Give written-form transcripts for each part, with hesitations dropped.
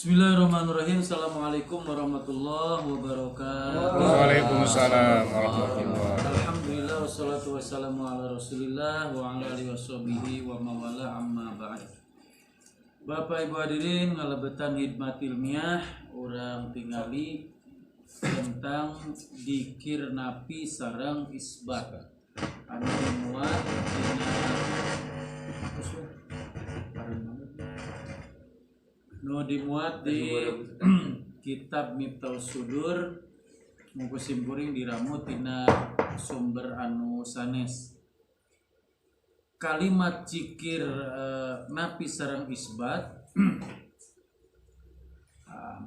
Bismillahirrahmanirrahim. Assalamualaikum warahmatullahi wabarakatuh. Waalaikumsalam warahmatullahi wabarakatuh. Alhamdulillah wassalatu wassalamu ala Rasulillah wa ala alihi washabihi wa mawala amma ba'd. Bapak Ibu hadirin ngalebetan hikmat ilmiah urang tingali tentang dikir napi sareng isbat anu dimuat dina dimuat di kitab Miftahus Sudur mukusim kuring diramu tina sumber anu sanes. Kalimat cikir napi sareng isbat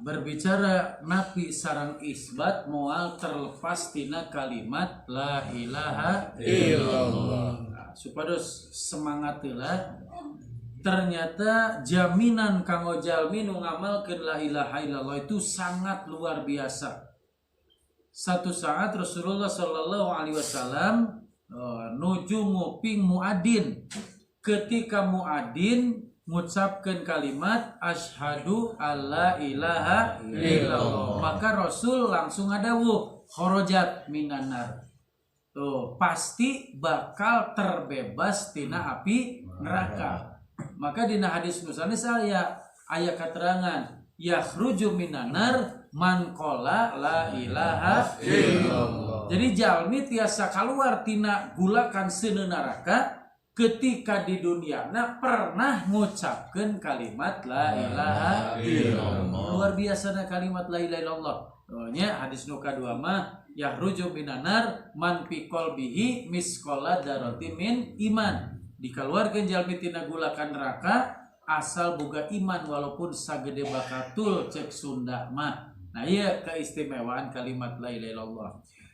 berbicara napi sareng isbat moal terlepas tina kalimat la ilaha illallah. Supados semangat heula. Ternyata jaminan kanggo jalmi nu ngamalkeun la ilaha illallah itu sangat luar biasa. Satu saat Rasulullah sallallahu alaihi wasallam nuju nguping muadzin. Ketika muadzin ngucapkeun kalimat asyhadu alla ilaha illallah, maka Rasul langsung ngadawuh kharajat minan nar. Tuh, pasti bakal terbebas tina api neraka. Maka dina hadis nusanes aya keterangan yakhruju minan nar man qala la ilaha illallah. Jadi jalmi tiasa kaluar tina gulakan seuneu neraka ketika di duniana pernah ngucapkeun kalimat la ilaha illallah. Luar biasa kalimat la ilaha illallah. Nya hadis nu kadua mah yakhruju minan nar man fi qalbihi misqala dzarratin min iman. Dikaluarkeun jalmi tina gulakan neraka asal boga iman walaupun sagede bakatul cek Sunda mah. Nah ieu keistimewaan kalimat la ilaha illallah.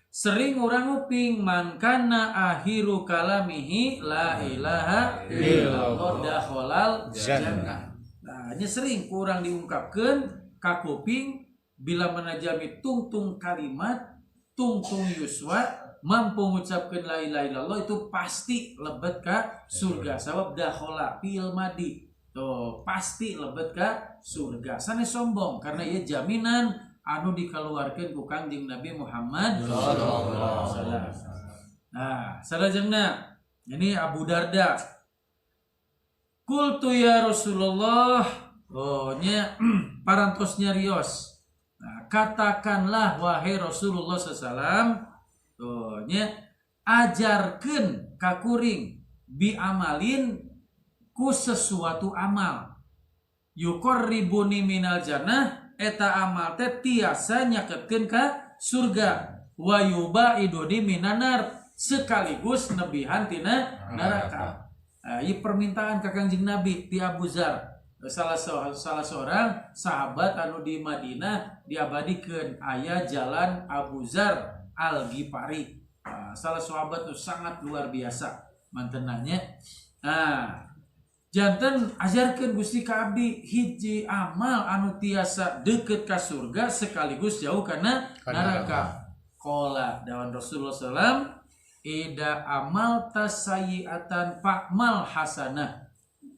Sering urang nguping man kana akhiru kalamihi la ilaha illallah dakhalal jannah. Nah nya sering kurang diungkapkeun ka kuping bila mana jalmi tungtung kalimat tungtung yuswa mampu mengucapkan la ilaha illallah itu pasti lebet ka surga. Sabab dakhala fil madi. Tuh, pasti lebet ka surga. Sanes sombong karena ieu jaminan anu dikaluarkeun ku Kangjeng Nabi Muhammad sallallahu alaihi wasallam. Nah, salajengna ini Abu Darda. Qultu ya Rasulullah, nya parantos nyarios. Nah, katakanlah wahai Rasulullah sallallahu alaihi wasallam, nya ajarkeun ka kuring bi amalin ku sesuatu amal yuqarribuni minal jannah eta amal teh tiasa nyakeutkeun ka surga wa yubaiduni minan nar sekaligus nebihan tina neraka. Ieu permintaan ka Kangjeng Nabi ti Abu Dzar, salah seorang sahabat anu di Madinah diabadikeun aya jalan Abu Dzar Al-Ghifari. Salah sahabat itu sangat luar biasa mantenanya. Janten ajarkeun Gusti ka abdi hiji amal anu tiasa deukeut ka surga sekaligus jauh kana neraka. Qala dawan Rasulullah sallam ida amal tasayiatan fa'mal hasanah.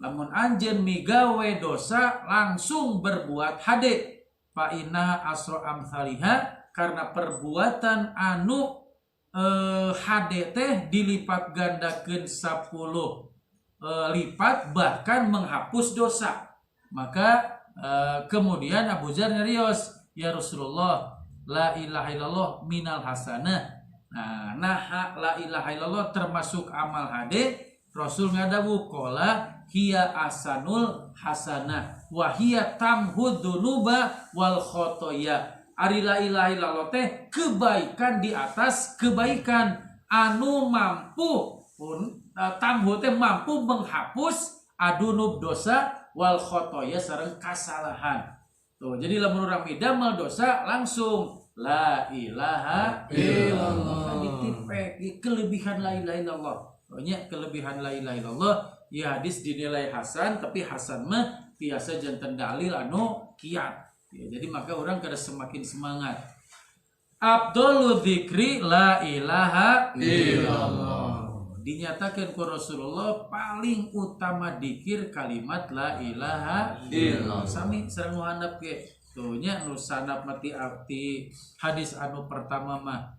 Lamun anjeun migawe dosa langsung berbuat hade fa inna asra amsalihha karena perbuatan anu HD teh dilipat gandakeun 10 lipat bahkan menghapus dosa. Maka kemudian Abu Dzar nyarios, ya Rasulullah, la ilaha illallah minal hasanah. Nah la ilaha illallah termasuk amal HD. Rasul ngadawu qala hiya asanul hasanah wa hiya tamhud dzunuba wal khotoya. Ari la ilaha illallah teh kebaikan di atas kebaikan anu mampu tamhu teh mampu menghapus adunub dosa wal khotoya sareng kasalahan. Tuh, jadi lamun urang midamel dosa langsung la ilaha illallah. Ditipe kelebihan la ilaha illallah. Nya kelebihan la ilaha illallah ya hadis dinilai hasan tapi hasan mah tiasa janten dalil anu kiat. Ya, jadi maka orang kada semakin semangat. Abdul dzikri la ilaha illallah. dinyatakan ku Rasulullah paling utama dikir kalimat la ilaha illallah. Sami sareng nu handap ge tuh nya nu sanad mati arti hadis anu pertama mah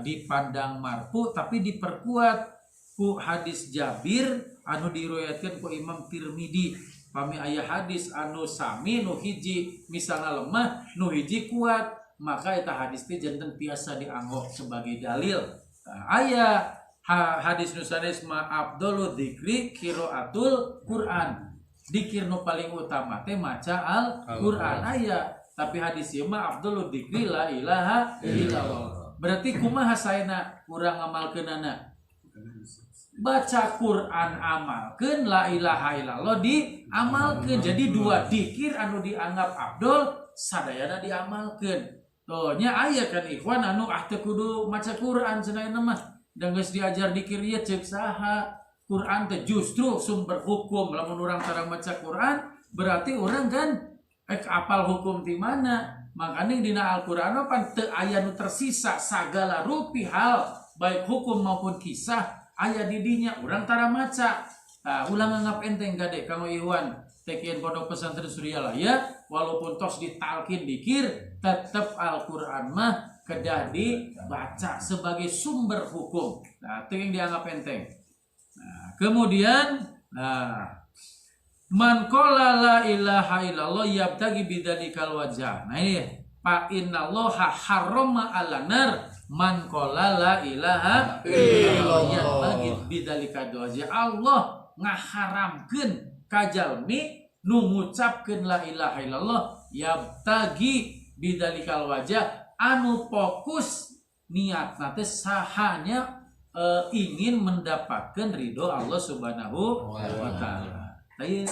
dipandang marfu tapi diperkuat ku hadis Jabir anu diriwayatkeun ku Imam Tirmidzi. Pami aya hadis anu sami nu hiji misalnya lemah nu hiji kuat maka eta hadis teh janten biasa dianggap sebagai dalil. Aya hadis nu sanes ma afdhalu dzikri qiraatul Quran. Dzikir nu paling utama teh maca Al-Qur'an aya. Tapi hadis ieu mah afdhalu dzikri la ilaha illallah. Berarti kumaha saena urang ngamalkeunana? Baca Quran amalkeun, la ilaha illallah diamalkeun. Jadi dua dzikir anu dianggap afdol sadayana diamalkeun. Tuh nya aya kan ikhwan anu teu kudu maca Quran cenah mah. Da geus diajar dzikir ieu ceuk saha? Quran teh justru sumber hukum. Lamun urang tarang maca Quran berarti urang kan apal hukum di mana. Makanya dina Al-Qur'an pan teu aya nu tersisa sagala rupi hal baik hukum maupun kisah aya di dinya urang tara maca. Ulang anggap enteng gade Kang Iwan tekeun pondok pesantren Suryalaya walaupun tos ditalkin dikir tetep Al-Qur'an mah kedah dibaca sebagai sumber hukum. Nah, itu yang dianggap enteng. Kemudian man qala la ilaha illallah yabtagi bidzalikal wajah. Nah ini fa innallaha harrama 'alan nar man qala la ilaha illallah yabtagi bidzalikal wajah. Allah ngaharamkeun ka jalmi nu ngucapkeun la ilaha illallah yabtagi bidzalikal wajah anu fokus niatna teh sahanya ingin mendapatkan ridho Allah Subhanahu wa taala. Tadi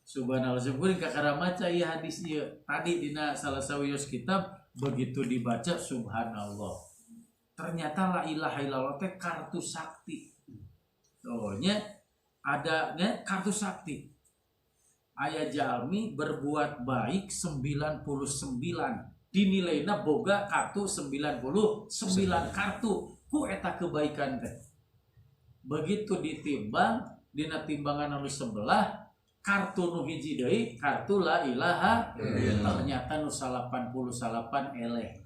subhanallah seburin kakara maca ieu hadis ieu. Tadi dina salah sawios kitab begitu dibaca subhanallah. Ternyata la ilaha illallah teh kartu sakti. Oh nya ada nya kartu sakti. Aya jalmi berbuat baik 99 dinilaina boga kartu 99 kartu. Ku eta kebaikan teh begitu ditimbang dina timbangan anu sebelah kartu nu hiji deui kartu la ilaha ternyata nu 88 eleh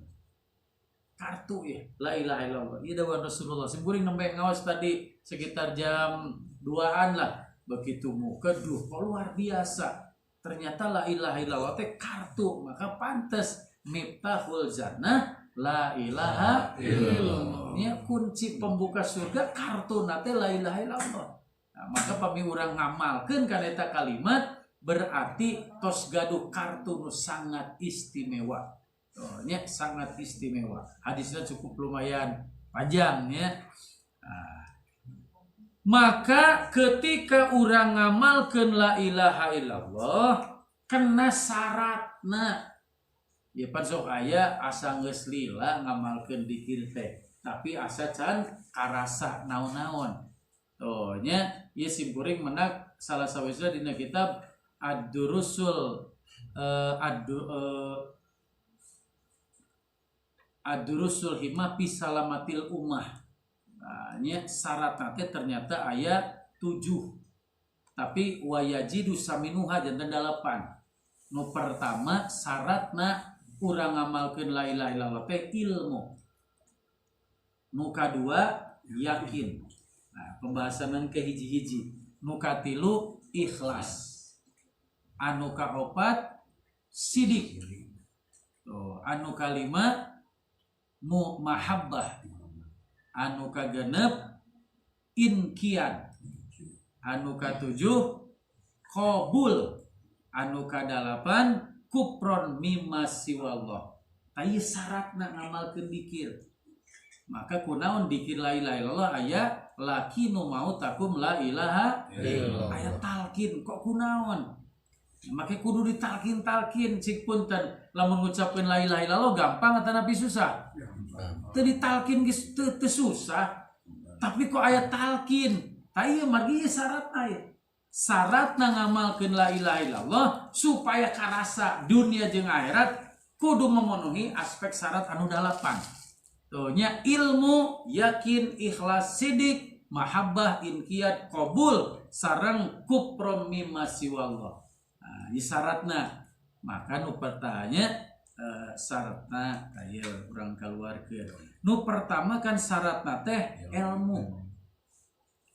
kartu ya la ilaha illallah ieu dawuh Rasulullah simkuring nembe ngaos tadi sekitar jam 2-an lah begitu muka luar biasa ternyata la ilaha illallah teh kartu maka pantes miftahul jannah la ilaha illallah. Nya kunci pembuka surga kartu nate la ilaha illallah. Nah, maka pami urang ngamalkeun kana eta kalimat berarti tos gaduh kartu nu sangat istimewa. Oh, nya sangat istimewa. Hadisnya cukup lumayan panjang ya. Nah, maka ketika urang ngamalkeun la ilaha illallah kena syaratna ya pan sok aya asa geus lila ngamalkeun dzikir teh tapi asa can karasa naon-naon. Tuh nya ieu simkuring menak salah sawisa dina kitab Ad-Durusul Ad-Durusul Himah fi Salamatil Ummah. Nah, nya syaratna teh ternyata aya 7. Tapi wayajidu saminuha janten 8. Nu pertama syaratna urang ngamalkeun la ilaha illallah teh ilmu. Nu kadua yakin. Nah, pembahasan ke hiji-hiji. Nu katilu ikhlas. Anu kaopat sidik. Tuh, anu kalima mahabbah. Anu kagenep inkian. Anu katujuh qabul. Anu kadalapan kupron mimma siwallah. Aya syaratna ngamalkeun dzikir. Maka kunaon dzikir la ilaha illallah aya lakinu mautakum la ilaha illallah. Aya talkin kok kunaon? Maka kudu ditalkin-talkin cik punten lamun ngucapkeun la ilaha illallah gampang atau nabi susah? Teu ditalkin geus teu susah. Tapi kok aya talkin? Ta ieu margi syaratna aya. Syaratna ngamalkeun la ilaha illallah supaya karasa dunia jeung akhirat kudu memenuhi aspek syarat anu 8. Tuh nya ilmu, yakin, ikhlas, sidik, mahabbah inqiyad qabul sareng kuprom mimma siwallah. Nah, di syaratna maka nu pertanya syaratna aya urang kaluarkeun. Nu pertama kan syaratna teh ilmu.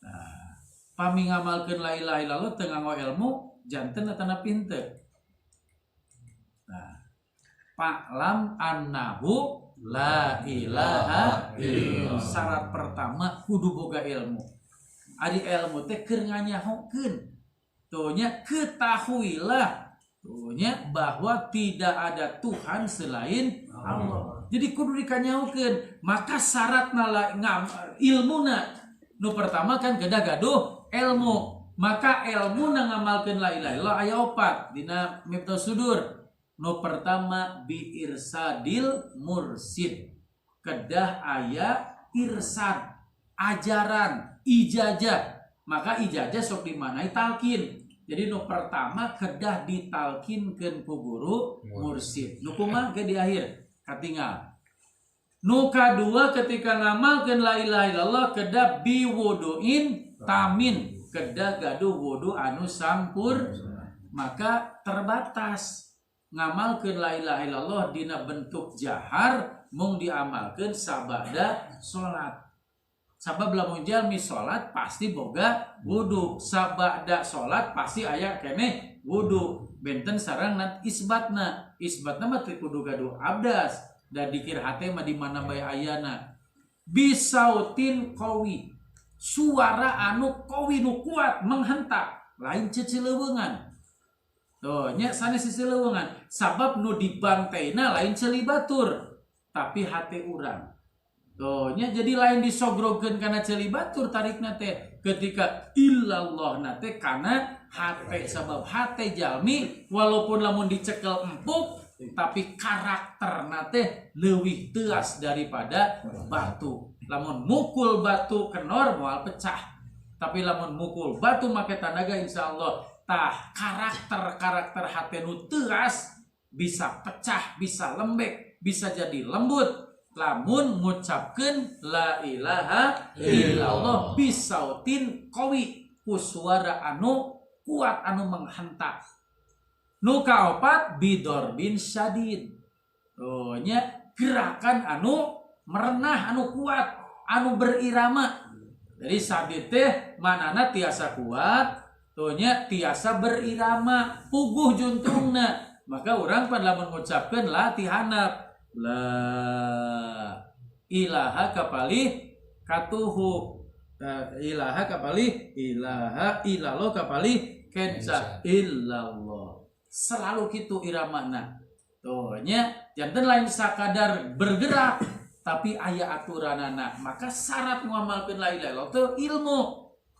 Nah, pami ngamalkeun la ilaha illallah teu nganggo ilmu janten tanda pinter. Nah, fa'lam annahu la ilaha illallah. Syarat pertama kudu boga ilmu. Ari ilmu teh keur nganyahokeun. Tuh nya ketahuilah tuhnya bahwa tidak ada Tuhan selain Allah. Jadi kudu dikanyahokeun. Maka syaratna ilmuna nu pertama kan kedah gaduh ilmu. Maka ilmu ngamalkeun la ilaha illallah aya 4 dina Miftahus Sudur. Nu pertama bi irsadil mursid. Kedah aya irsad, ajaran, ijazah. Maka ijazah sok dimanai talkin. Jadi nu pertama kedah ditalkinkeun ku guru mursid. Nu kumaha ge di akhir katinggal. Nu kadua ketika ngamalkeun la ilaha illallah kedah biwuduin tamin. Kedah gaduh wudu anu sampur. Maka terbatas ngamalkeun la ilaha illallah dina bentuk jahar mung diamalkeun sabada salat. Sabab lamun jalmi salat pasti boga wudu, sabada salat pasti aya keneh wudu. Benten sareng isbatna. Isbatna mah teu kudu gaduh abdas da dikir hate mah di mana bae ayana. Bisautin qawi. Suara anu qawi nu kuat menghentak, lain cecileuweungan. Tuh, nya sanes cecileuweungan. Sabab nu dibantaina lain celibatur, tapi hate urang. Tuh, nya jadi lain disogrogeun kana celibatur tarikna teh ketika illallah na teh kana hate. Sabab hate jalmi walaupun lamun dicekel empuk tapi karakterna teh leuwih teuas daripada batu. Lamun mukul batu kenor moal pecah. Tapi lamun mukul batu make tanaga insyaallah tah karakter hate nu teuas bisa pecah, bisa lembek, bisa jadi lembut. Lamun ngucapkeun la ilaha illallah bisautin qawi ku suara anu kuat anu menghentak. Nu kaopat bidorbin syadid. Oh nya gerakan anu merenah anu kuat, anu berirama. Jadi sadid teh manana tiasa kuat, tuhnya tiasa berirama, puguh juntungna. Maka urang pan lamun ngucapkeun latihanap la ilaha kapalih katuhu ilaha kapalih ilaha illallah kapalih kenca illallah. Selalu kitu iramana. Tuhnya janten lain sakadar bergerak tapi aya aturanana. Maka syarat ngamalkeun la ilaha illallah teh ilmu.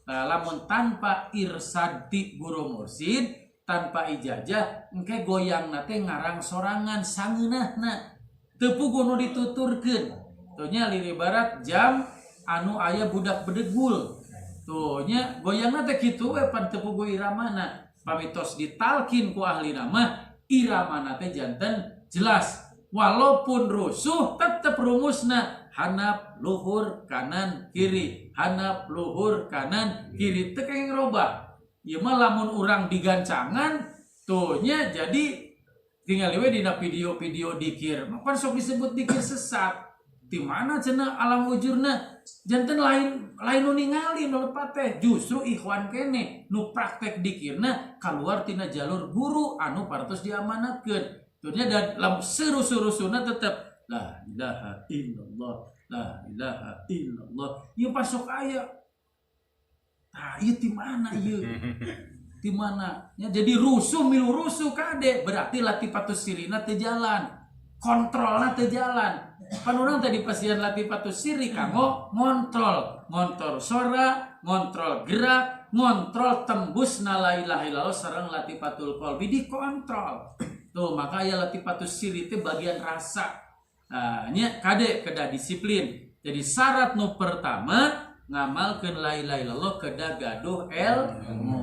Nah, lamun tanpa irsad ti guru mursid, tanpa ijazah engke goyangna teh ngarang sorangan sangeunahna. Teu puguh nu dituturkeun. Tuh nya liribarat jam anu aya budak bedegul. Tuh nya goyangna teh kitu we pan teu puguh iramana. Pamitos ditalkin ku ahli nama iramana teh janten jelas. Walaupun rusuh tetep rumusna hanap luhur kanan kiri, hanap luhur kanan kiri teu kenging robah. Ieu mah lamun urang digancangan tuh nya jadi tinggal we dina video-video dikir. Mapan sok disebut dikir sesat. Di mana cenah alam wujurna janten lain nu ningali nu lepat teh justru ikhwan kene nu praktek dikirna kaluar tina jalur guru anu partos diamanatkeun. Turnya dan lam seru-serusuna tetep la ilaha illallah, la ilaha illallah. Ieu pasok aya. Tah ieu ti mana ieu? Ti mana? Ya jadi rusuh milu rusuh kade berarti latifatus sirina teu jalan. Kontrolna teu jalan. Pan urang tadi pasian latifatus siri kanggo ngontrol sora, ngontrol gerak, ngontrol tembusna la ilaha illallah sareng latifatul qalbi dikontrol. Tuh maka aya latifatus siri teh bagian rasa. Nah, nya kade kedah disiplin. Jadi syarat nu pertama ngamalkeun la ilaha illallah kedah gaduh ilmu.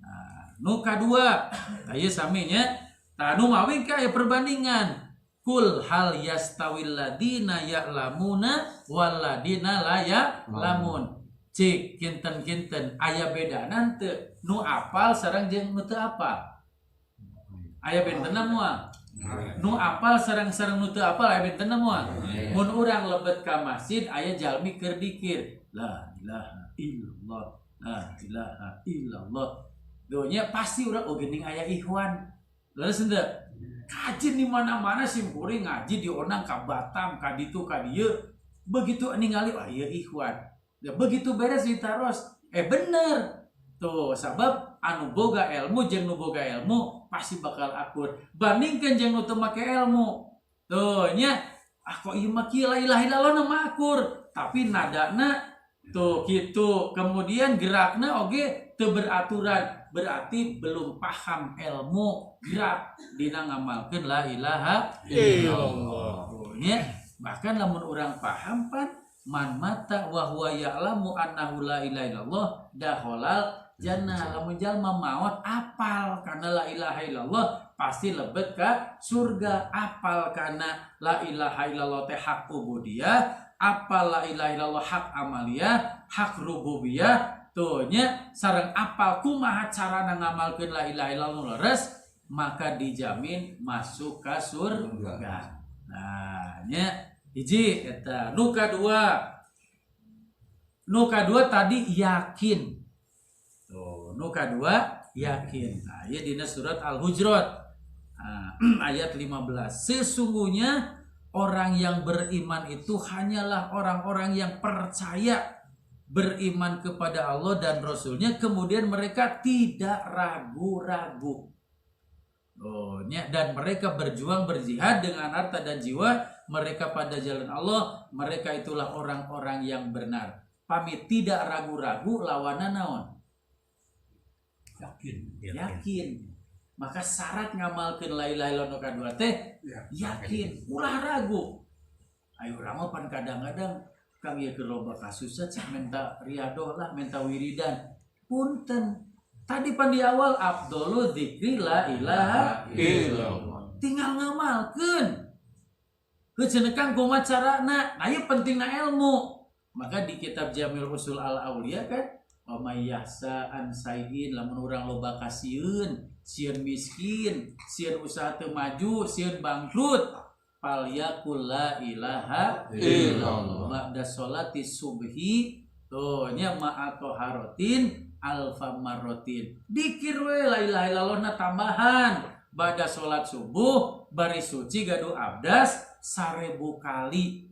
Nah, nu kadua aya sami nya. Tah nu mawing ka aya perbandingan. Kul hal yastawil ladina ya'lamuna wal ladina la ya'lamun. cik kinten-kinten aya bedana teu nu apal sareng jeung nu teu apal. Aya bentena moal. Nu apal sareng nu teu apal aya bentena moal. Mun urang lebet ka masjid aya jalmi keur dikir la ilaha illallah la ilaha illallah. Donya pasti urang geuning aya ikhwan. Leres henteu? Kaji di mana-mana simkuring ngaji dionang ka Batam ka ditu ka dieu. Begitu ningali ieu ikhwan. Ya begitu beres ditaros, bener. Tuh, sabab anu boga ilmu jeung nu boga ilmu pasti bakal akur. Bandingkeun jeung nu teu make ilmu. Tuh nya, kok ieu mah kieu la ilaha illallah na mah akur, tapi nadana tuh kitu. Kemudian gerakna oge teu beraturan, berarti belum paham ilmu gerak dina ngamalkeun la ilaha illallah. Tuh nya, bahkan lamun urang paham pan man mata wa huwa ya'lamu annahu la ilaha illallah dakhalal jannah. Lamun jalma maot apal kana la ilaha illallah pasti lebet ka surga. Apal kana la ilaha illallah teh hak ubudiyah, apal la ilaha illallah hak amaliyah, hak rububiyah. Tuh nya sareng apal kumaha carana ngamalkeun la ilaha illallah leres, maka dijamin masuk ka surga. Nah nya hiji eta. Nu kadua tadi yakin. Tuh, nu kadua yakin. Nah, ieu dina surat Al-Hujurat ayat 15. Sesungguhnya orang yang beriman itu hanyalah orang-orang yang percaya beriman kepada Allah dan Rasulnya, kemudian mereka tidak ragu-ragu. Dan mereka berjuang berjihad dengan harta dan jiwa mereka pada jalan Allah. Mereka itulah orang-orang yang benar. Pamit tidak ragu-ragu lawanna naon? Yakin. Maka syarat ngamalkeun la ilaha illallah kadua teh yakin. Ulah ragu. Ayo urang mah pan kadang-kadang Kang ieu keur loba kasusna cak menta riadoh lah, menta wiridan. Punten. Tadi pan di awal afdhalu dzikri la ilaha illallah. Tinggal ngamalkeun. Heuceuneukan kumaha carana. Nah ieu pentingna ilmu. Maka di kitab Jamil Usul Al-Auliya kan, wa may yahsa an sayyin, lamun urang loba kasieun, sieun miskin, sieun usaha teu maju, sieun bangkrut, fal yaqul la ilaha illallah ba'da sholati subhi. Tuh nya ma'a taharatin alfa marrotin. Dikir we la ilaha illallah na tambahan ba'da sholat subuh bari suci gadu abdas 1000 kali.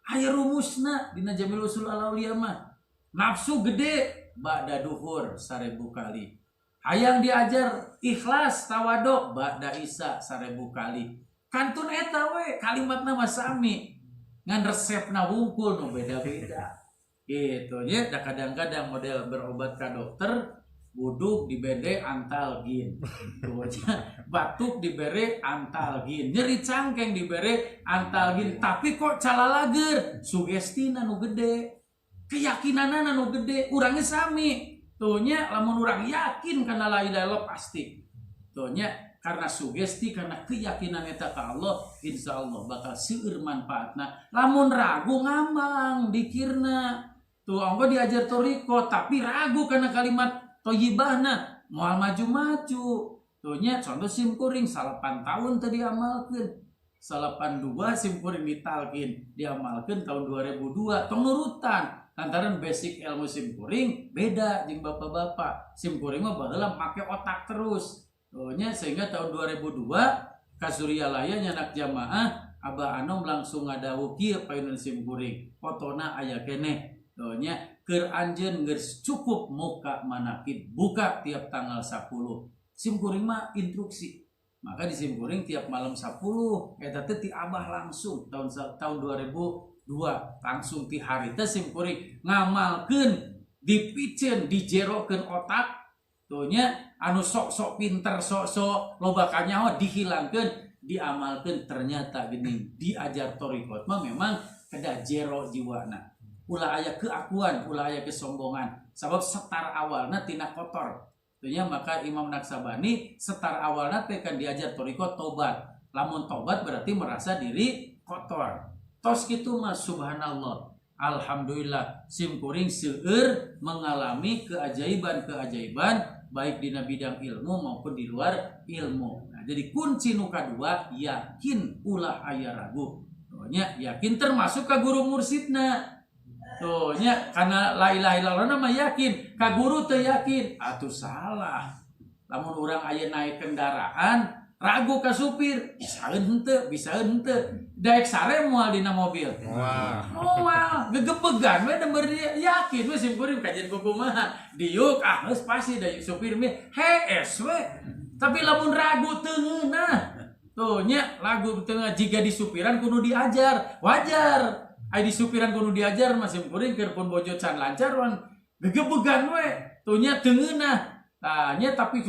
Aya rumusna dina Jamil Usul Al-Auliya mah. Nafsu gede ba'da duhur 1000 kali. Hayang diajar ikhlas tawaduk ba'da isya 1000 kali. Kantun eta we kalimatna mah sami. Ngan resepna wungkul nu beda-beda. Gitu nya, da kadang-kadang model berobat ka dokter, buduk dibere antalgin. Batuk dibere antalgin, nyeri cangkeng dibere antalgin, tapi kok calalager, sugestina nu gede, keyakinanana nu gede, urangnya sami. Tuhnya lamun urang yakin kana la ilaha illallah pasti. Tuhnya karena sugesti, karena keyakinan eta ka Allah, insyaallah bakal seueur manfaatna. Lamun ragu ngambang dikirna. Tuh anggo diajar toriko tapi ragu karena kalimat toyibahna, moal maju-maju. Tuhnya contoh simkuring 8 tahun tadi amalkeun. 82 simkuring ditalkin, diamalkeun tahun 2002 tong nurutan. Lantaran basic ilmu simkuring beda jeung bapak-bapak. Simkuring mah baheula make otak terus. Tuhnya sehingga tahun 2002 ka Suryalaya nyanak jamaah Abah Anom langsung ngadawuh kieu payunan simkuring. Fotona aya keneh. Tuhnya keur anjeun geus cukup muka manakib buka tiap tanggal 10. Simkuring mah instruksi. Maka di simkuring tiap malam 10 eta teh ti Abah langsung tahun 2002 langsung ti hari teh simkuring ngamalkeun dipiceun dijerokeun otak. Tuhnya anu sok-sok pinter sok-sok loba kanyaho dihilangkeun diamalkeun ternyata geuning diajar thariqat mah memang kedah jero jiwana. Ulah aya keakuan, ulah aya kesombongan. Sabab setar awalna tina kotor. Tentunya maka Imam Naksabani setar awalna teh kan diajar thariqat tobat. Lamun tobat berarti merasa diri kotor. Tos kitu mah subhanallah. alhamdulillah simkuring seueur mengalami keajaiban-keajaiban baik di bidang ilmu maupun di luar ilmu. Nah, jadi kunci nu kadua yakin ulah aya ragu. Nya yakin termasuk ka guru mursidna. Tuh nya karena la ilaha illallah mah yakin, ka guru teu yakin. Atuh salah. Lamun urang aya naik kendaraan ragu ka supir, bisa henteu. Daek sare moal dina mobil. Wah, gegepegan we nember yakin we simkuring kajian kumaha. Diuk geus pasti da supir mah hees we. Tapi lamun ragu teu ngeunah. Tuh nya lagu tengah jika di supiran kudu diajar wajar ai di supiran kudu diajar masih kuring keur pun bojo can lancar wan gegebegan we tuh nya teu ngeunah nya tapi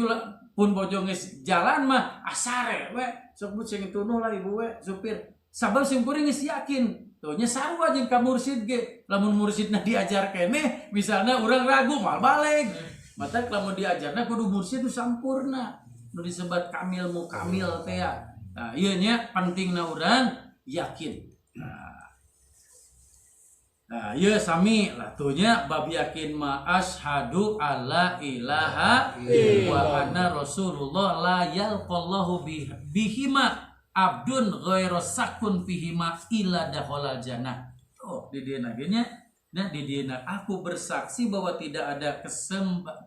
pun bojo geus jalan mah asare we sok sing tunuh lah ibu we supir sabab sing kuring geus yakin tuh nya sarua jeung ka mursid ge lamun mursidna diajar keneh misalna urang ragu mal balik mata lamun diajarna kudu mursid tu sampurna nu disebut kamil mukamil teh ya. Nah, ieu nya pentingna urang yakin. Nah, ieu sami lah tuh nya bab yakin ma asyhadu alla ilaha wa anna rasulullah la yalqallahu bihima abdun ghairu sakun fihima illa dakhalal jannah. Oh, di dieuna ge nya nah di dieuna aku bersaksi bahwa tidak ada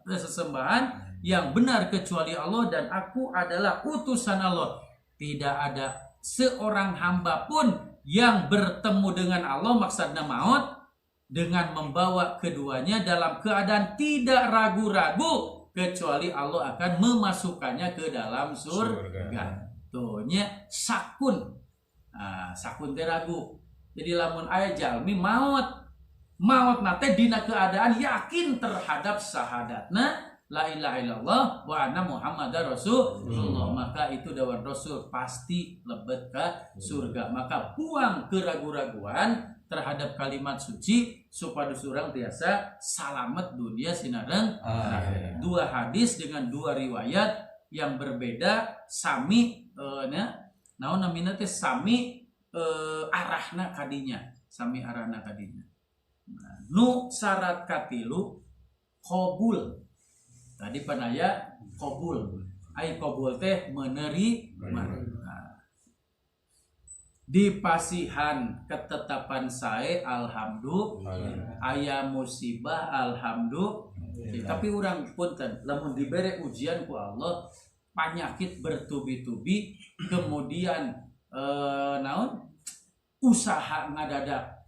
sesembahan yang benar kecuali Allah dan aku adalah utusan Allah. Tidak ada seorang hamba pun yang bertemu dengan Allah maksudna maut dengan membawa keduanya dalam keadaan tidak ragu-ragu kecuali Allah akan memasukkannya ke dalam surga. Tuh nya sakun. Nah, sakun teh ragu. Jadi lamun aya jalmi maut nate dina keadaan yakin terhadap syahadatna la ilaha illallah wa anna muhammadar rasulullah maka itu dawuh Rasul pasti lebet ka surga maka buang keraguan-raguan terhadap kalimat suci supaya urang biasa salamet dunia sinareng akhirat. Dua hadis dengan dua riwayat yang berbeda sami naon namina teh sami arahna kadinya nu syarat katilu qabul. Tadi panaya qabul. Ai qabul teh menerima. Dipasihan ketetapan sae alhamdulillah. Aya musibah alhamdulillah. Tapi urang punten lamun dibere ujian ku Allah penyakit bertubi-tubi kemudian naon usaha ngadadak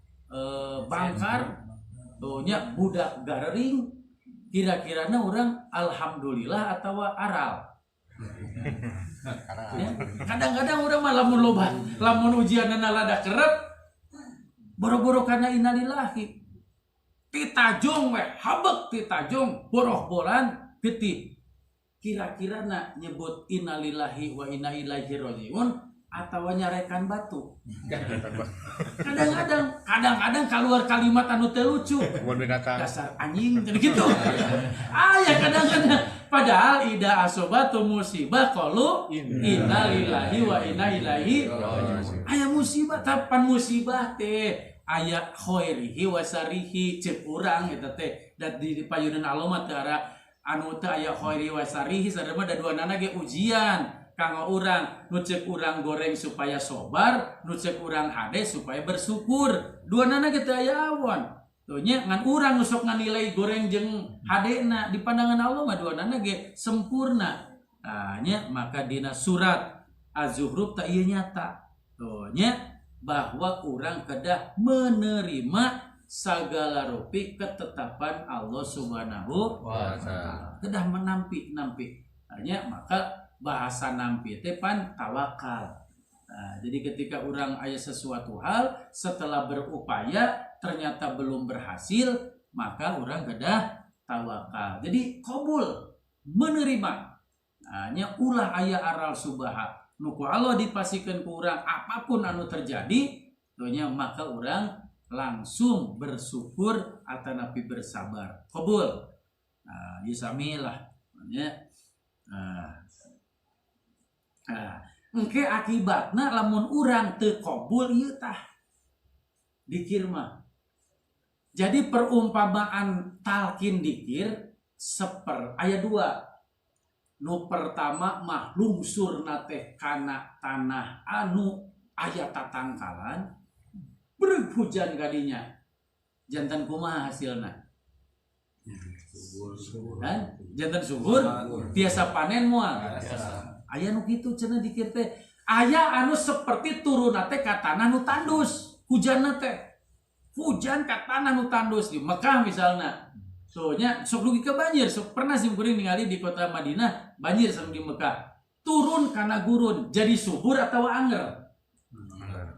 bangkar tuh nya budak garering kira-kirana orang alhamdulillah atau aral. Ya, kadang-kadang orang mah lamun ujianna lada kerep boro-boro kana innalillahi. Titajung we habek titajung boroh-boran getih. Kira-kirana nyebut innalillahi wa inna ilaihi rajiun atau nyarekan batu. Kadang-kadang keluar kalimat anu teu lucu. Dasar anjing gitu. Ya kadang-kadang padahal ida asobatu musibah qalu inna lillahi wa inna ilaihi raji'un. Aya musibah tapan musibah teh aya khairihi wa sarihi ceuk urang eta teh da di payunan Allah mah teu anu teu aya khairi wa sarihi sadaya mah da duanana ge ujian. Kanggo urang nucek urang goreng supaya sobar, nucek urang hade supaya bersyukur. Duanana kita ayawan. Tuh nya ngan urang sok nganilai goreng jeung hadena di pandangan Allah mah duanana ge sempurna. Nya maka dina surat Az-Zukhruf teh ieu nyata. Tuh nya bahwa urang kedah menerima segala rupi ketetapan Allah Subhanahu wa taala. Kedah menampi. Nya maka bahasa nampi teh pan tawakal. Nah, jadi ketika orang aya sesuatu hal setelah berupaya ternyata belum berhasil maka orang kedah tawakal. Jadi qabul menerima. Nah, nya ulah aya aral subaha. Nu ku Allah dipasikeun ku urang apapun anu terjadi, nya maka orang langsung bersyukur atanapi bersabar. Qabul. Nah, yusamilah. Nya engke akibatna lamun urang teu qabul ieu tah dikir mah Jadi perumpamaan talkin dikir ayat 2. Nu pertama mah lungsur nate kana tanah anu aya tatangkalan beureup hujan kadinya. Jantan kumaha hasilna? Kan? Jantan subur, biasa panen moal. Aya nu kitu cenah dikir teh. Aya anu seperti turun teh ka tanah nu tandus. Hujan teh. Hujan ka tanah nu tandus di Mekah misalnya. Soalnya sok dugi ke banjir. Sok pernah sim kuring ningali di kota Madinah banjir sama di Mekah. Turun kana gurun jadi subur atau anger.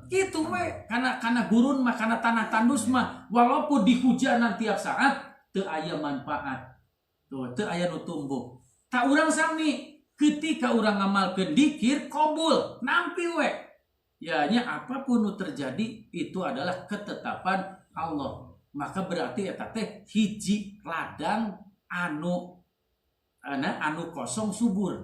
Gitu we, karena gurun mah karena tanah tandus mah walaupun dihujanan tiap saat teu aya manfaat. Tuh, teu aya nu tumbuh. Tak urang sami ketika urang ngamalkeun dikir qabul, nampi we. Ya nya apapun nu terjadi itu adalah ketetapan Allah. Maka berarti eta teh hiji ladang anu kosong subur.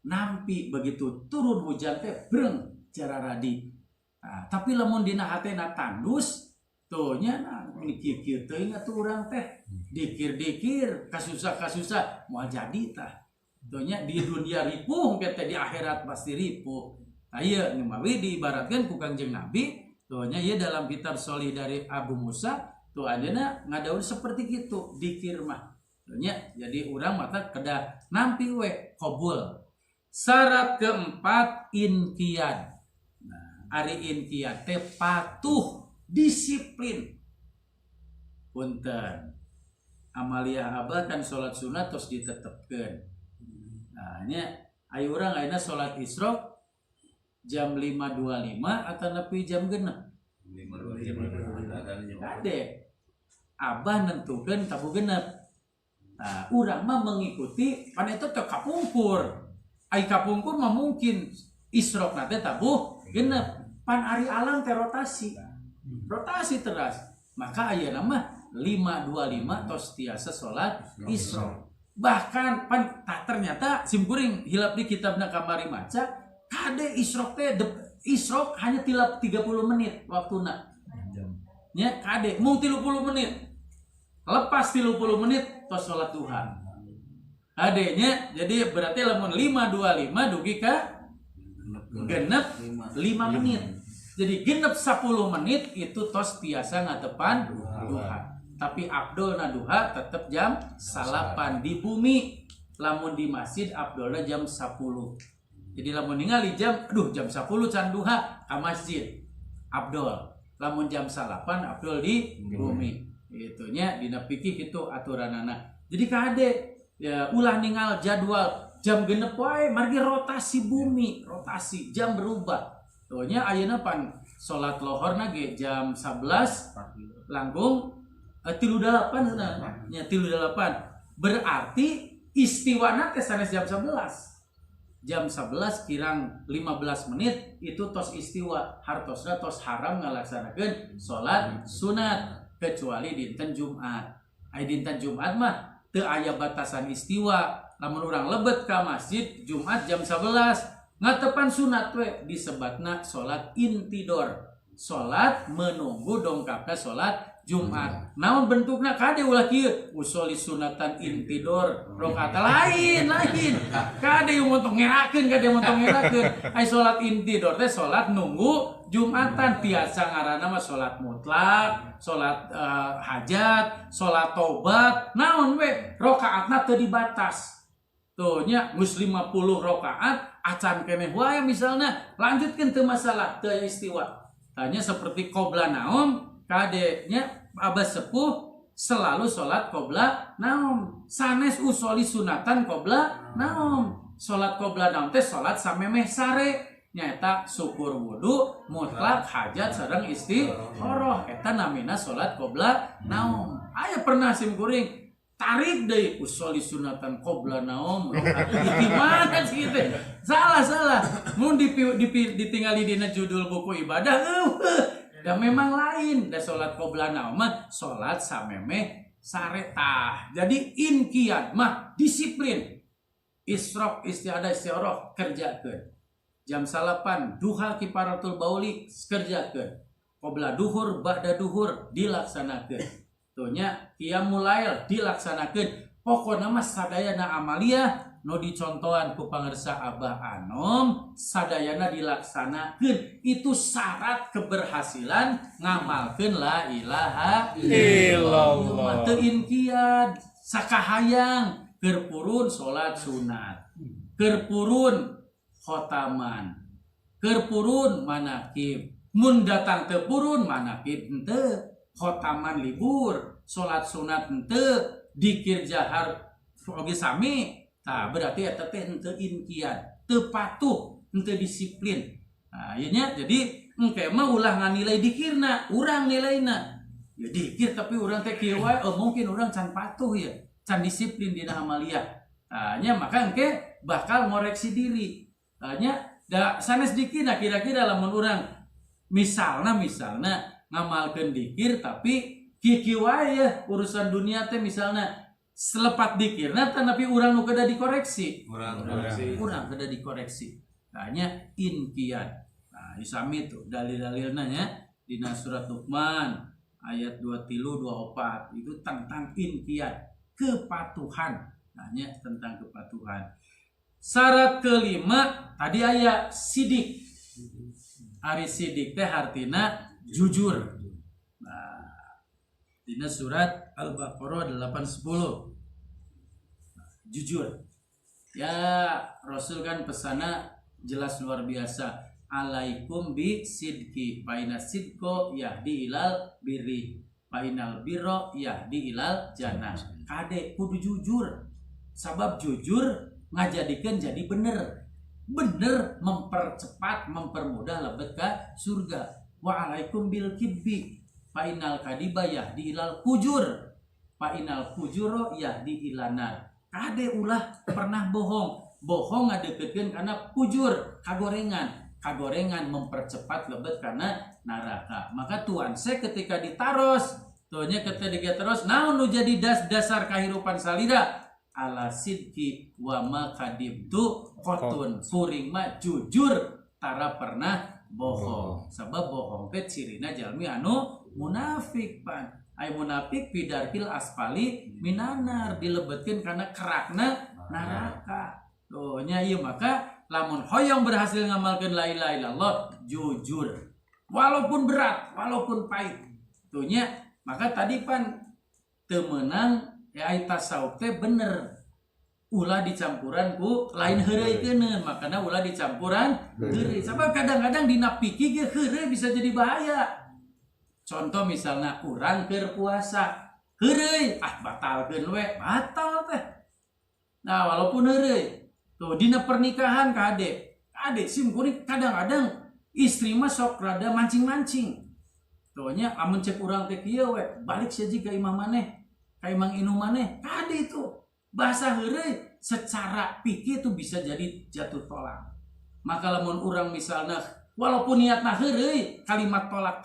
Nampi begitu turun hujan teh breng cara radi. Nah, tapi lamun dina hatena tandus tuh nya mikir-mikir teuing atuh urang teh dikir-dikir kasusah moal jadi tah tuh nya di dunia ripuh teh di akhirat pasti ripuh. Aya nu mawi diibaratkeun ku Kangjeng Nabi tuh nya ieu dalam kitab Sholih dari Abu Musa tuh ayeuna ngadaun seperti kitu dikir mah tuh nya jadi urang mata kedah nampi we qabul. Syarat keempat inqiyad. Ari inqiyad teh patuh disiplin. Punten. Amalia abah kan salat sunat terus ditetepkeun. Nah nya aya urang ayeuna salat Isra jam 5.25 atau nepi jam 6. 5.25. Kade. Abah nentukeun tabu genep. Nah, urang mah mengikuti pan eta teh kapungkur. Ai kapungkur mah mungkin Isra nate tabu genep. Pan ari alam teh rotasi teras. Maka ayeuna mah 5.25 tos tiasa salat Isra. Bahkan pan ternyata simkuring hilap di kitabna kamari maca kade Isra teh Isra hanya 30 menit waktuna. Nya kade mung 30 menit. Lepas 30 menit tos salat duha. Adenya jadi berarti lamun 5.25 dugi ka genep 5 menit. Jadi genep 10 menit itu tos tiasa ngatepan duha. Tapi afdolna duha tetap jam 8 di bumi. Lamun di masjid afdolna jam 10. Jadi lamun ningali jam 10 can duha ka masjid. Afdol. Lamun jam 8 afdol di bumi. Itunya dina fikih itu aturanana. Jadi kade ya ulah ningal jadwal jam genep wae margi rotasi bumi, rotasi jam berubah. Tuhnya ayeuna pan salat lohorna ge jam 11 langkung 38 sebenarnya. Nya 38. Berarti istiwana teh sanes jam 11. Jam 11 kirang 15 menit itu tos istiwa, hartosna tos haram ngalaksanakeun salat sunat kecuali dinten Jumat. Ai dinten Jumat mah teu aya batasan istiwa. Lamun urang lebet ka masjid Jumat jam 11 ngatepan sunat we disebatna salat intidor. Salat menunggu dongkapna salat Jumat. Naon bentukna kade ulah kieu usoli sunatan intidor rakaat lain. Kade montong ngerakeun. Ai salat intidor teh salat nunggu Jumatan tiasa ngaranna mah salat mutlak, salat hajat, salat tobat. Naon we rakaatna teu dibatas. Tuh nya geus 50 rakaat acan keneh wae misalna lanjutkeun teu masalah teu istiwa. Tanya seperti qobla naum kade nya abah sepuh selalu salat qobla naum sanes usoli sunatan qobla naum. Salat qobla naum teh salat samemeh sare nyaeta syukur wudu mutlak hajat sareng istikharah eta namina salat qobla naum. Aya pernah sim kuring tarik deui usoli sunatan qobla naum. Gimana sih teh? Salah. Mun ditingali dina judul buku ibadah da memang lain. Da salat qobla naum mah salat samemeh sare tah. Jadi inqiyad mah disiplin. Israq istiadah istiarah kerjakeun. Jam 8 duha kifaratul bauli kerjakeun. qobla duhur ba'da duhur dilaksanakeun. Tuh nya qiyamul lail dilaksanakeun. Pokona mah sadayana amalia nu dicontohan ku pangarsa Abah Anom sadayana dilaksanakeun. Itu syarat keberhasilan ngamalkeun la ilaha illallah. Teu inqiyad sakahayang keur purun salat sunat, keur purun khotaman, keur purun manakib. Mun datang teu purun manakib henteu, khotaman libur, salat sunat henteu, dikir jahar oge sami. Tah berarti eta teh henteu inqiyad, teu patuh, henteu disiplin. Nah, ieu nya jadi engke mah ulah nganilai dikirna, urang nilaina. Ya dikir tapi urang teh kieu wae, mungkin urang can patuh ya, can disiplin dina amalia. Nah, nya maka engke bakal ngoreksi diri. Nya da sanes dikirna kira-kira lamun urang misalna ngamalkeun dikir tapi kieu wae ya urusan dunia teh misalna selepat dikirna tapi urang nu kada dikoreksi. Urang kada dikoreksi. Tanya inqiyad. Nah, isami tuh dalil-dalilna nya dina surat Luqman ayat 23-24 itu tentang inqiyad, kepatuhan. Tanya tentang kepatuhan. Syarat kelima tadi aya sidik. Ari sidik teh artina jujur. Dina surat Al-Baqarah 810. Jujur. Ya Rasul kan pesana jelas luar biasa. Alaikum bi sidqi fa inna sidqa yahdi ilal birri fa innal birra yahdi ilal jannah. Kade kudu jujur. Sabab jujur ngajadikeun jadi bener. Bener mempercepat, mempermudah lebet ka surga. Wa alaikum bil kibbi fa innal kadiba yahdi ilal fujur fa innal fujura yahdi ilanar. Kade ulah pernah bohong ngadeukeukeun kana fujur, kagorengan mempercepat lebet kana neraka. Maka tuan se ketika ditaros tuhnya ketika terus naon nu jadi dasar kehidupan salida ala sidqi wa ma kadibtu qotun puring mah jujur tara pernah bohong. Sabab bohong teh cirina jalmi anu munafik pan. Ai munafik fidarkil asfali minanar dilebetkeun kana kerakna neraka. Tuh nya ieu maka lamun hoyong berhasil ngamalkeun la ilaha illallah jujur. Walaupun berat, walaupun pahit. Tuh nya maka tadi pan teu meunang ya ai tasawuf teh bener. Ulah dicampuran ku lain heureuikeun, makana ulah dicampuran heureuy. Sabab kadang-kadang dina pikir ge heureuy bisa jadi bahaya. Contoh misalnya urang keur puasa, heureuy batalkeun we, batal teh. Nah, walaupun heureuy. Tuh dina pernikahan kade sim kuring kadang-kadang istri mah sok rada mancing-mancing. Tuh nya amun cek urang teh kieu we, balik saji ka imam maneh, ka imang inu maneh, kade itu. Bahasa heureuy secara pikir itu bisa jadi jatuh tolak. Maka lamun urang misalnya walaupun niatna heureuy kalimat tolak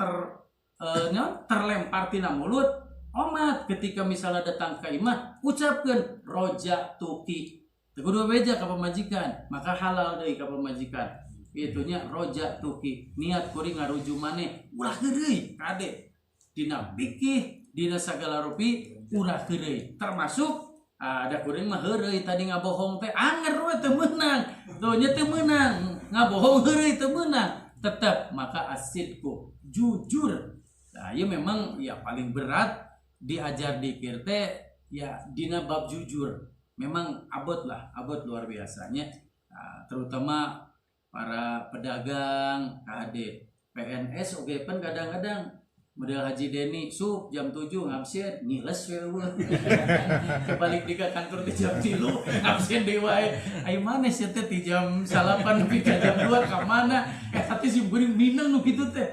terlempar tina mulut, omat ketika misalnya datang ke imah ucapkeun roja tuki. Kudu beja ka pamajikan, maka halal deui ka pamajikan. Itunya roja tuki. Niat kuring ngaruju maneh, ulah heureuy kade. Dina fikih, dina sagala rupi ulah heureuy. Termasuk ada kuring mah heureuy tadi ngabohong teh anger we teu meunang. Tuh nya teu meunang, ngabohong heureuy teu meunang. Tetep maka asidku jujur. Nah, ieu memang ya paling berat diajar dikir teh ya dina bab jujur. Memang abot luar biasanya. Nah, terutama para pedagang, KD, PNS oge pan kadang-kadang model Haji Deni sup jam 7 ngabsen ngiles we. Kebalik di kantor di jam 3 ngabsen deui wae. Ai manes teh ti jam 8 nepi ka jam 2 ka mana? Hati si geuring minang nu kitu teh.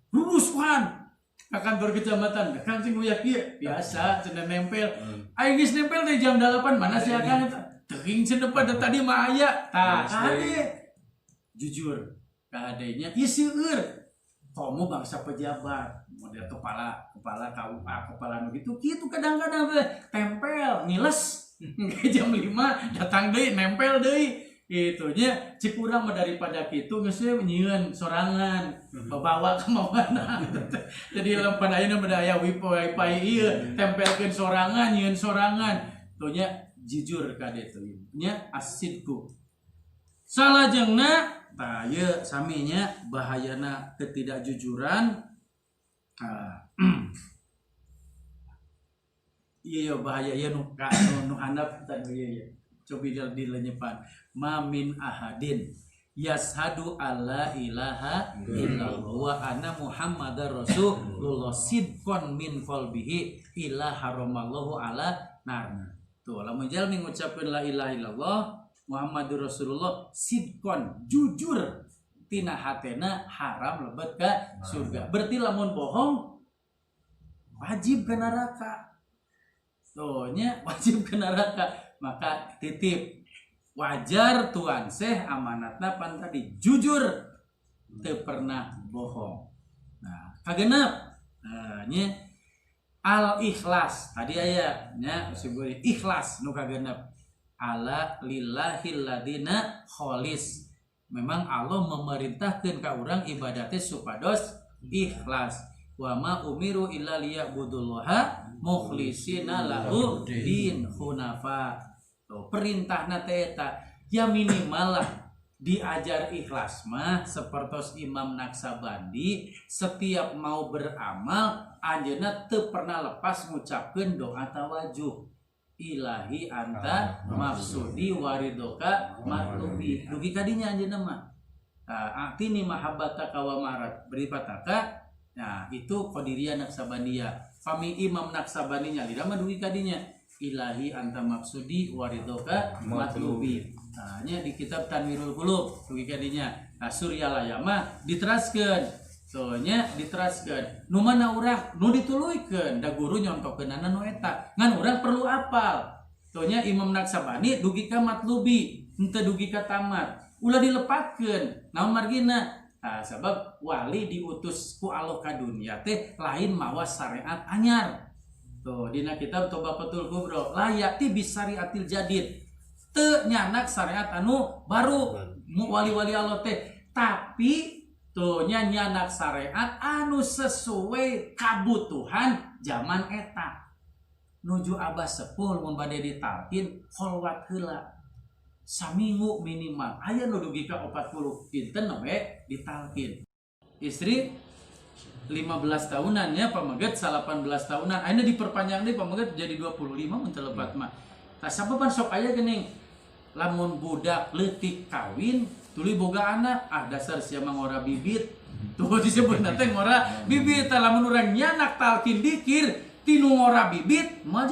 Lurus pan ka kantor kecamatan. Kan sing uyak ieu biasa cenah nempel. Ai geus nempel teh jam 8 mana sih akang eta? Teuing cenah pada tadi mah aya. Tah ade. Jujur ka adenya ieu seueur. Komo bangsa pejabat, model kepala KUA, kepala nu gitu kadang-kadang teh tempel, ngiles. Jam 5 datang deui, nempel deui. itunya cik urang mah daripada kitu geus we nyieun sorangan bawa ka mana jadi lempan ayeuna mah aya wifi ieu tempelkeun sorangan nyieun sorangan tuh nya jujur ka ditu nya asidku salajengna tah ieu sami nya bahayana ketidakjujuran iya bahaya ya nu handap tadi ya cobi dilenyepan mamin ahadin yashadu alla ilaha illallah wa anna muhammadar rasulullah sidqon min qalbihi ila haramallahu ala nar tuh lamun jalmi ngucapkeun la ilaha illallah muhammadur rasulullah sidqon jujur tina hatena haram lebet ka surga berarti lamun bohong wajib ke neraka soalnya wajib ke neraka maka titip wajar tuan seh amanatna pan tadi jujur teu pernah bohong nah kagenep nya al ikhlas tadi aya nya disebut ikhlas nu kagenep ala lillahil ladina kholis memang Allah memerintahkeun ka urang ibadatnya supados ikhlas wa ma umiru illa liya'budullaha mukhlisina lahu din hunafa perintahna teh eta ya minimal lah diajar ikhlas mah sapertos Imam Naksabandi setiap mau beramal anjeunna teu pernah lepas ngucapkeun doa tawajuh ilahi anta maksudi waridoka matlubi dugi kadinya anjeunna mah atini mahabbata wa marat beripataka nah itu qadiriyah Naksabandia fami Imam Naksabandinya lidah mah dugi kadinya ilahi anta maksudi waridoka matlubi nah nya di kitab Tanwirul Qulub dugi kadinya nah Suryalaya mah diteraskeun soalnya diteraskeun nu mana urang nu dituluykeun da guru nyontokeunana nu eta ngan urang perlu apal soalnya Imam Naksabandi dugi ka matlubi henteu dugi ka tamat ulah dilepatkeun naon margina nah, sebab wali diutus ku Allah ka dunya teh lain mawa syariat anyar tuh dina kitab Tobatul Kubro layati bisyariatil jadid teu nyanak syariat anu baru wali-wali Allah teh tapi tuh nyanak syariat anu sesuai kabutuhan zaman eta nuju abah sepul mun bade ditalkin kholwat heula saminggu minimal aya nu dugi ka 40 dinten we ditalkin istri 15 tahunan ya pameget 18 tahunan ayeuna diperpanjang deui pameget jadi 25 mun teu lepat mah tah sababan sok aya geuning lamun budak leutik kawin tuluy boga anak dasar sia mah ngora bibit tuh disebutna teh ngora bibit tah lamun urang nyanak talkin dikir tinu ngora bibit moal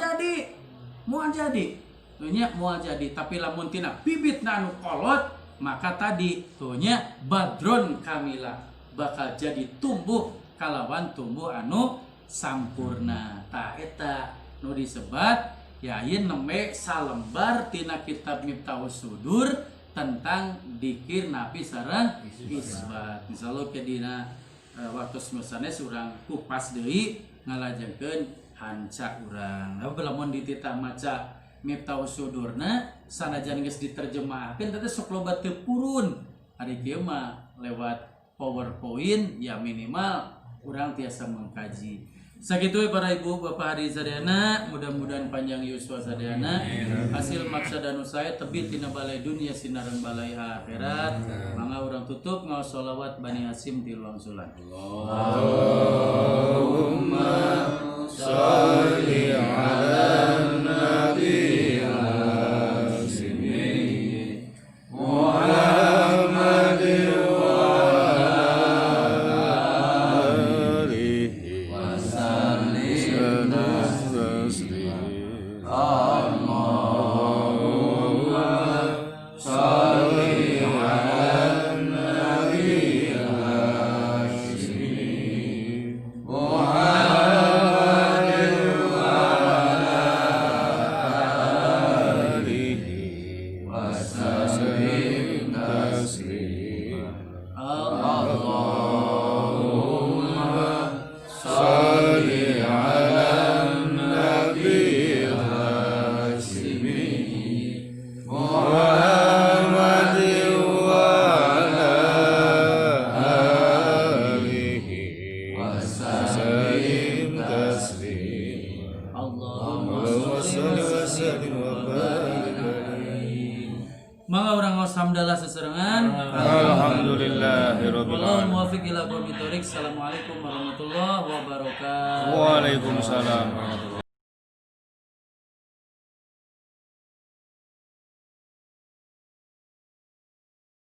jadi tuhnya moal jadi tapi lamun tina bibit anu kolot maka tadi tuhnya badron kamila bakal jadi tumbuh kalawan tumbuh anu sampurna tah eta nu disebat ya ieu nembe salembar tina kitab Miftahus Sudur tentang dikir nabi sareng isbat insyaallah ke dina waktu sanes urang kupas deui ngalajengkeun hanca urang lamun dititah maca Miftahus Sudurna sanajan geus diterjemahkeun teh sok loba teu purun ari kieu mah lewat PowerPoint ya minimal urang tiasa mengkaji sakitu para ibu bapak hari sadayana mudah-mudahan panjang yuswa sadayana hasil maksud anu sae tebit dina balai dunia sinaran balai akhirat mangga urang tutup ngaos sholawat Bani Hasyim ti langsulan Allahumma sholli ala nabi Muhammad Allahumma shalli wa sallim wa barik alaihi. Mangga urang ngaos hamdalah seserengan. Alhamdulillahirabbil Wallahu alamin. muwaffiq ila aqwamit thoriq. Assalamualaikum warahmatullahi wabarakatuh. Waalaikumsalam warahmatullahi wabarakatuh.